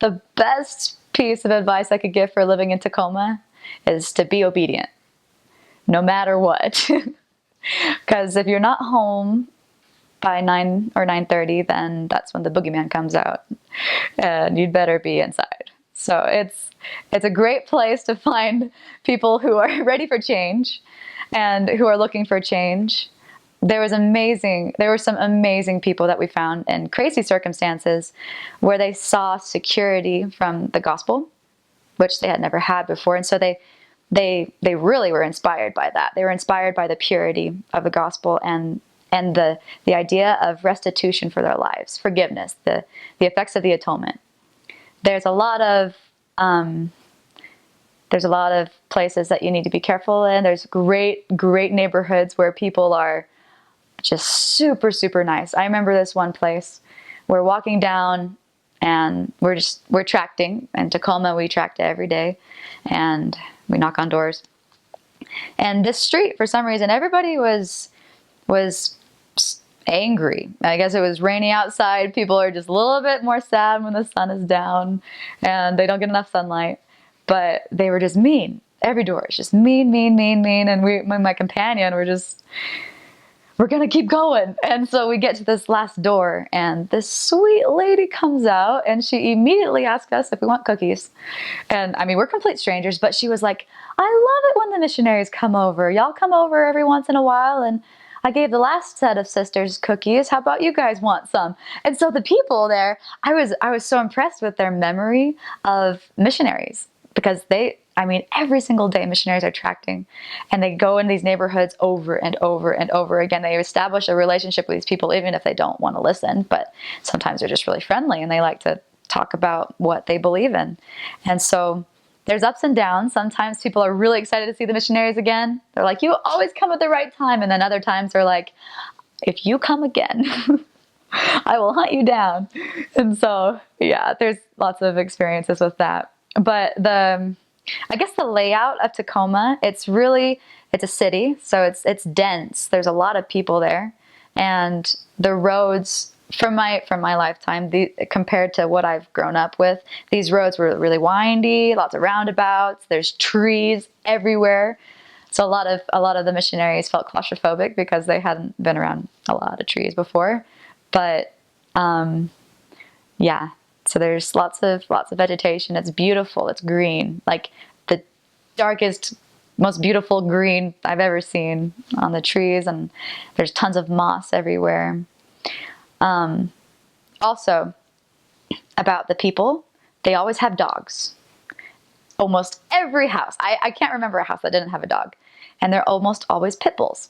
the best piece of advice I could give for living in Tacoma is to be obedient, no matter what. Because if you're not home by 9 or 9:30, then that's when the boogeyman comes out, and you'd better be inside. So it's a great place to find people who are ready for change and who are looking for change. There were some amazing people that we found in crazy circumstances where they saw security from the gospel, which they had never had before. And so they really were inspired by that. They were inspired by the purity of the gospel and the idea of restitution for their lives, forgiveness, the effects of the atonement. There's a lot of places that you need to be careful in. There's great neighborhoods where people are just super, super nice. I remember this one place. We're walking down and we're tracting. In Tacoma, we tract every day and we knock on doors. And this street, for some reason, everybody was angry. I guess it was raining outside. People are just a little bit more sad when the sun is down and they don't get enough sunlight. But they were just mean. Every door is just mean. And my companion, we're going to keep going. And so we get to this last door and this sweet lady comes out and she immediately asked us if we want cookies. And I mean, we're complete strangers, but she was like, I love it when the missionaries come over. Y'all come over every once in a while. And I gave the last set of sisters cookies. How about you guys want some? And so the people there, I was so impressed with their memory of missionaries because every single day missionaries are tracting and they go in these neighborhoods over and over and over again. They establish a relationship with these people, even if they don't want to listen, but sometimes they're just really friendly and they like to talk about what they believe in. And so there's ups and downs. Sometimes people are really excited to see the missionaries again. They're like, you always come at the right time. And then other times they're like, if you come again, I will hunt you down. And so, yeah, there's lots of experiences with that. But I guess the layout of Tacoma, it's a city, so it's dense. There's a lot of people there, and the roads from my lifetime, compared to what I've grown up with, these roads were really windy, lots of roundabouts. There's trees everywhere, so a lot of the missionaries felt claustrophobic because they hadn't been around a lot of trees before. But yeah. So there's lots of vegetation. It's beautiful. It's green, like the darkest, most beautiful green I've ever seen on the trees. And there's tons of moss everywhere. Also, about the people, they always have dogs. Almost every house. I can't remember a house that didn't have a dog. And they're almost always pit bulls.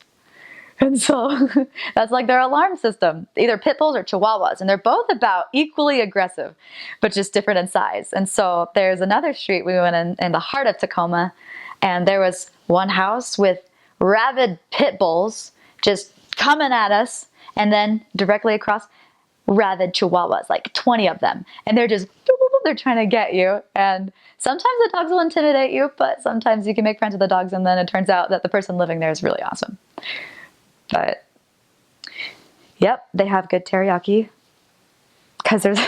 And so that's like their alarm system, either pit bulls or chihuahuas. And they're both about equally aggressive, but just different in size. And so there's another street we went in the heart of Tacoma, and there was one house with rabid pit bulls just coming at us. And then directly across, rabid chihuahuas, like 20 of them. And they're trying to get you. And sometimes the dogs will intimidate you, but sometimes you can make friends with the dogs. And then it turns out that the person living there is really awesome. But, yep, they have good teriyaki because there's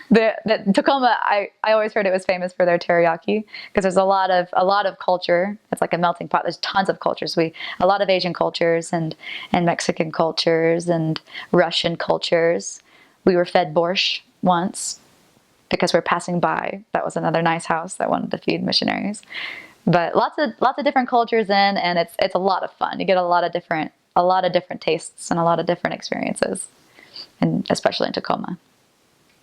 the Tacoma. I always heard it was famous for their teriyaki because there's a lot of culture. It's like a melting pot. There's tons of cultures. A lot of Asian cultures and Mexican cultures and Russian cultures. We were fed borscht once because we're passing by. That was another nice house that wanted to feed missionaries. But lots of different cultures and it's a lot of fun. You get a lot of different tastes and a lot of different experiences, and especially in Tacoma.